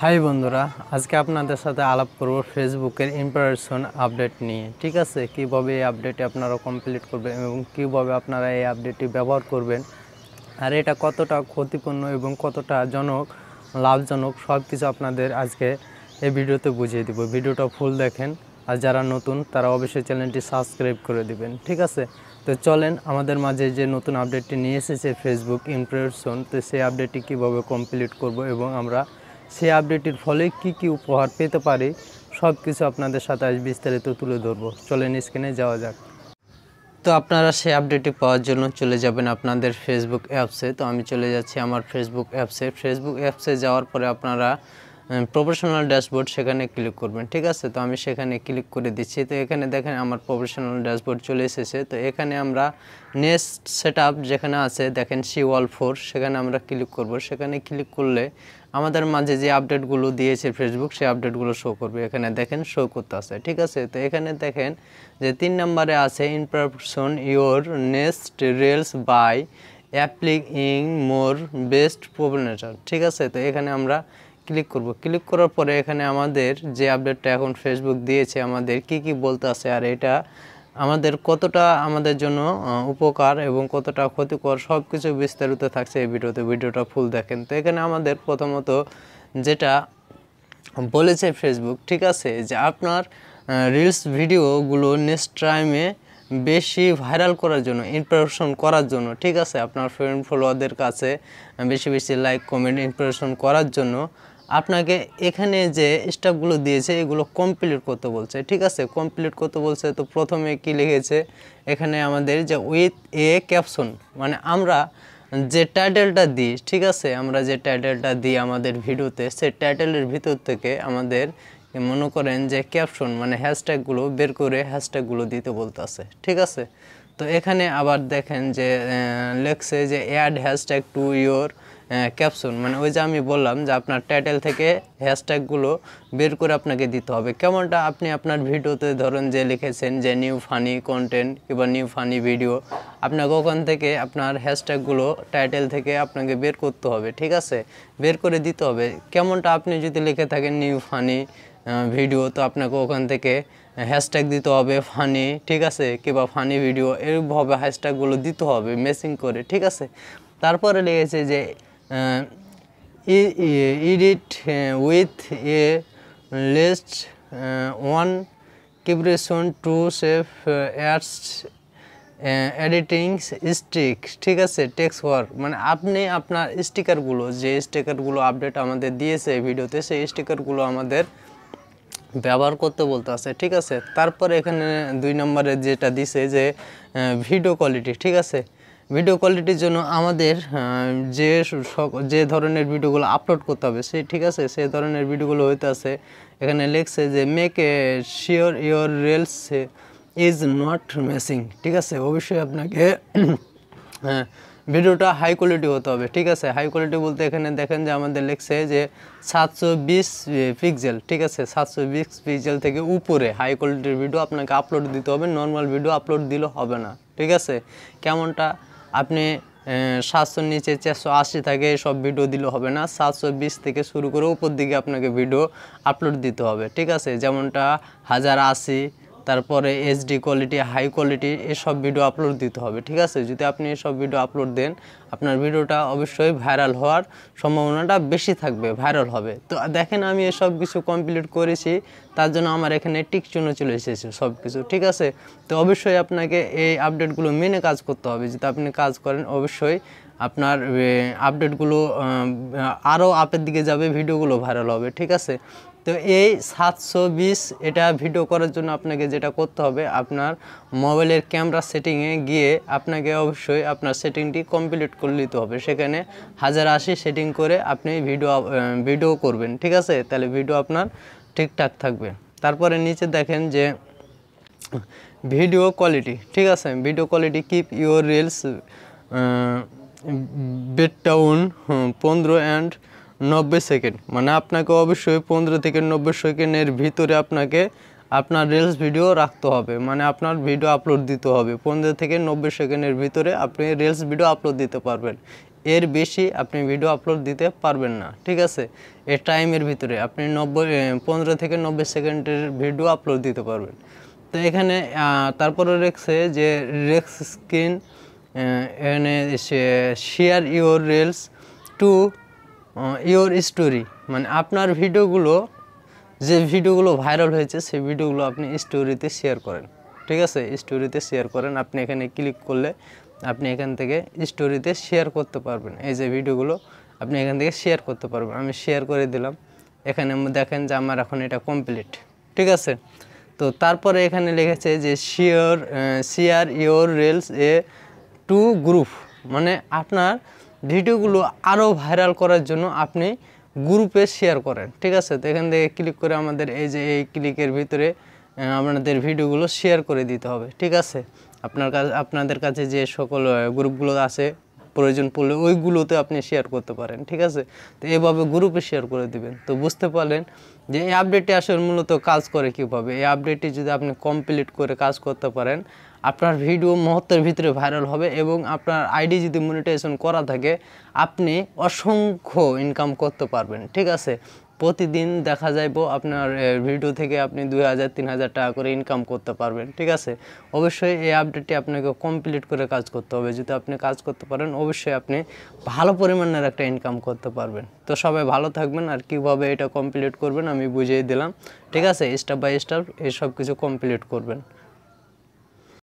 High বন্ধুরা, আজকে আপনাদের সাথে আলাপ করব ফেসবুকের ইমপ্রেশন আপডেট নিয়ে। ঠিক আছে, কিভাবে এই আপডেটটি আপনারা কমপ্লিট করবেন এবং কিভাবে আপনারা এই আপডেটটি ব্যবহার করবেন, আর এটা কতটা ক্ষতিপূর্ণ এবং কতটা লাভজনক সব কিছু আপনাদের আজকে এই ভিডিওতে বুঝিয়ে দিব। ভিডিওটা ফুল দেখেন, আর যারা নতুন তারা অবশ্যই চ্যানেলটি সাবস্ক্রাইব করে দিবেন। ঠিক আছে, তো চলেন আমাদের মাঝে যে নতুন আপডেটটি নিয়ে এসেছে ফেসবুক ইমপ্রেশন, তো সেই আপডেটটি কীভাবে কমপ্লিট করব এবং আমরা সেই আপডেটের ফলে কি উপহার পেতে পারি সব কিছু আপনাদের সাথে আজ বিস্তারিত তুলে ধরবো। চলেন স্ক্রিনে যাওয়া যাক। তো আপনারা সেই আপডেটটি পাওয়ার জন্য চলে যাবেন আপনাদের ফেসবুক অ্যাপসে। তো আমি চলে যাচ্ছি আমার ফেসবুক অ্যাপসে যাওয়ার পরে আপনারা প্রফেশনাল ড্যাশবোর্ড সেখানে ক্লিক করবেন। ঠিক আছে, তো আমি সেখানে ক্লিক করে দিচ্ছি। তো এখানে দেখেন আমার প্রফেশনাল ড্যাশবোর্ড চলে এসেছে। তো এখানে আমরা নেক্সট সেটআপ যেখানে আছে দেখেন C-Wall4, সেখানে আমরা ক্লিক করব। সেখানে ক্লিক করলে আমাদের মাঝে যে আপডেটগুলো দিয়েছে ফেসবুক সেই আপডেটগুলো শো করবে। এখানে দেখেন শো করতে আছে। ঠিক আছে, তো এখানে দেখেন যে 3 নম্বরে আছে in person your next reels by applying more best প্রোপানেটার। ঠিক আছে, তো এখানে আমরা ক্লিক করব। ক্লিক করার পরে এখানে আমাদের যে আপডেটটা এখন ফেসবুক দিয়েছে আমাদের কি বলতে আছে, আর এটা আমাদের কতটা আমাদের জন্য উপকার এবং কতটা ক্ষতিকর সব কিছু বিস্তারিত থাকছে এই ভিডিওটা ফুল দেখেন। তো এখানে আমাদের প্রথমত যেটা বলেছে ফেসবুক, ঠিক আছে, যে আপনার রিলস ভিডিওগুলো নেক্সট টাইমে বেশি ভাইরাল করার জন্য, ইমপ্রেশন করার জন্য, ঠিক আছে, আপনার ফ্রেন্ড ফলোয়ারদের কাছে বেশি লাইক কমেন্ট ইমপ্রেশন করার জন্য আপনাকে এখানে যে স্টেপগুলো দিয়েছে এগুলো কমপ্লিট করতে বলছে। ঠিক আছে, কমপ্লিট করতে বলছে। তো প্রথমে কি লিখেছে এখানে আমাদের যে উইথ এ ক্যাপশন, মানে আমরা যে টাইটেলটা দিই, ঠিক আছে, আমরা যে টাইটেলটা দিই আমাদের ভিডিওতে, সেই টাইটেলের ভিতর থেকে আমাদের মনে করেন যে ক্যাপশন মানে হ্যাশট্যাগুলো বের করে হ্যাশট্যাগুলো দিতে বলতেছে। ঠিক আছে, তো এখানে আবার দেখেন যে লেখছে যে add hashtag to your caption, মানে ওই যে আমি বললাম যে আপনার টাইটেল থেকে হ্যাশট্যাগুলো বের করে আপনাকে দিতে হবে। কেমনটা আপনি আপনার ভিডিওতে ধরেন যে লিখেছেন যে নিউ ফানি কন্টেন্ট কিংবা নিউ ফানি ভিডিও, আপনাকে ওখান থেকে আপনার হ্যাশট্যাগুলো টাইটেল থেকে আপনাকে বের করতে হবে। ঠিক আছে, বের করে দিতে হবে। কেমনটা আপনি যদি লিখে থাকেন নিউ ফানি ভিডিও, তো আপনাকে ওখান থেকে হ্যাশট্যাগ দিতে হবে ফানি, ঠিক আছে, কিংবা ফানি ভিডিও, এরভাবে হ্যাশট্যাগুলো দিতে হবে ম্যাচিং করে। ঠিক আছে, তারপরে লিখেছে যে edit with a list one expression to save ads editing stick. ঠিক আছে, টেক্সট ওয়ার্ক, মানে আপনি আপনার স্টিকারগুলো যে স্টিকারগুলো আপডেট আমাদের দিয়েছে ভিডিওতে সেই স্টিকারগুলো আমাদের ব্যবহার করতে বলতে আছে। ঠিক আছে, তারপরে এখানে 2 নম্বরে যেটা দিছে যে ভিডিও কোয়ালিটি। ঠিক আছে, ভিডিও কোয়ালিটির জন্য আমাদের যে ধরনের ভিডিওগুলো আপলোড করতে হবে সেই, ঠিক আছে, সেই ধরনের ভিডিওগুলো হইতে আছে। এখানে লিখছে যে make a sure your reels is not messing. ঠিক আছে, অবশ্যই আপনাকে ভিডিওটা হাই কোয়ালিটি হতে হবে। ঠিক আছে, হাই কোয়ালিটি বলতে এখানে দেখেন যে আমাদের লিখছে যে 720 পিক্সেল। ঠিক আছে, 720 পিক্সেল থেকে উপরে হাই কোয়ালিটির ভিডিও আপনাকে আপলোড দিতে হবে, নর্মাল ভিডিও আপলোড দিলে হবে না। ঠিক আছে, কেমনটা আপনি 700 নিচে 480 থাকে সব ভিডিও দিলে হবে না, 720 থেকে শুরু করে উপর দিকে আপনাকে ভিডিও আপলোড দিতে হবে। ঠিক আছে, যেমনটা 1080, তারপরে HD কোয়ালিটি, হাই কোয়ালিটি, এসব ভিডিও আপলোড দিতে হবে। ঠিক আছে, যদি আপনি এসব ভিডিও আপলোড দেন আপনার ভিডিওটা অবশ্যই ভাইরাল হওয়ার সম্ভাবনাটা বেশি থাকবে, ভাইরাল হবে। তো দেখেন আমি এসব কিছু কমপ্লিট করেছি, তার জন্য আমার এখানে টিক চিহ্ন চলে এসেছে সব কিছু। ঠিক আছে, তো অবশ্যই আপনাকে এই আপডেটগুলো মেনে কাজ করতে হবে। যদি আপনি কাজ করেন অবশ্যই আপনার আপডেটগুলো আরও আপের দিকে যাবে, ভিডিওগুলো ভাইরাল হবে। ঠিক আছে, তো এই 720 এটা ভিডিও করার জন্য আপনাকে যেটা করতে হবে, আপনার মোবাইলের ক্যামেরা সেটিংয়ে গিয়ে আপনাকে অবশ্যই আপনার সেটিংটি কমপ্লিট করে নিতে হবে। সেখানে 1080 সেটিং করে আপনি ভিডিও করবেন। ঠিক আছে, তাহলে ভিডিও আপনার ঠিকঠাক থাকবে। তারপরে নিচে দেখেন যে ভিডিও কোয়ালিটি। ঠিক আছে, video quality keep your reels between 15 and 90 second, মানে আপনাকে অবশ্যই 15 থেকে 90 সেকেন্ডের ভিতরে আপনাকে আপনার রিলস ভিডিও রাখতে হবে, মানে আপনার ভিডিও আপলোড দিতে হবে। 15 থেকে 90 সেকেন্ডের ভিতরে আপনি রিলস ভিডিও আপলোড দিতে পারবেন। এর বেশি আপনি ভিডিও আপলোড দিতে পারবেন না, ঠিক আছে। এই টাইমের ভিতরে আপনি 15 থেকে 90 সেকেন্ডের ভিডিও আপলোড দিতে পারবেন। তো এখানে তারপরে রেখেছে যে রেক্স স্ক্রিন, এখানে share your reels to your story, মানে আপনার ভিডিওগুলো, যে ভিডিওগুলো ভাইরাল হয়েছে সেই ভিডিওগুলো আপনি স্টোরিতে শেয়ার করেন, ঠিক আছে। স্টোরিতে শেয়ার করেন, আপনি এখানে ক্লিক করলে আপনি এখান থেকে স্টোরিতে শেয়ার করতে পারবেন। এই যে ভিডিওগুলো আপনি এখান থেকে শেয়ার করতে পারবেন। আমি শেয়ার করে দিলাম, এখানে দেখেন যে আমার এখন এটা কমপ্লিট, ঠিক আছে। তো তারপরে এখানে লিখেছে যে share your reels two group, মানে আপনার ভিডিওগুলো আরও ভাইরাল করার জন্য আপনি গ্রুপে শেয়ার করেন, ঠিক আছে। তো এখান থেকে ক্লিক করে আমাদের এই যে এই ক্লিকের ভিতরে আপনাদের ভিডিওগুলো শেয়ার করে দিতে হবে, ঠিক আছে। আপনাদের কাছে যে সকল গ্রুপগুলো আছে প্রয়োজন পড়লে ওইগুলোতে আপনি শেয়ার করতে পারেন, ঠিক আছে। তো এভাবে গ্রুপে শেয়ার করে দিবেন। তো বুঝতে পারলেন যে এই আপডেটটি আসলে মূলত কাজ করে কীভাবে। এই আপডেটটি যদি আপনি কমপ্লিট করে কাজ করতে পারেন, আপনার ভিডিও মুহূর্তের ভিতরে ভাইরাল হবে এবং আপনার আইডি যদি মনিটাইজেশন করা থাকে আপনি অসংখ্য ইনকাম করতে পারবেন, ঠিক আছে। প্রতিদিন দেখা যাইব আপনার ভিডিও থেকে আপনি 2000-3000 টাকা করে ইনকাম করতে পারবেন, ঠিক আছে। অবশ্যই এই আপডেটটি আপনাকে কমপ্লিট করে কাজ করতে হবে। যদি আপনি কাজ করতে পারেন অবশ্যই আপনি ভালো পরিমাণের একটা ইনকাম করতে পারবেন। তো সবাই ভালো থাকবেন। আর কীভাবে এটা কমপ্লিট করবেন আমি বুঝিয়ে দিলাম, ঠিক আছে। স্টেপ বাই স্টেপ এই সব কিছু কমপ্লিট করবেন।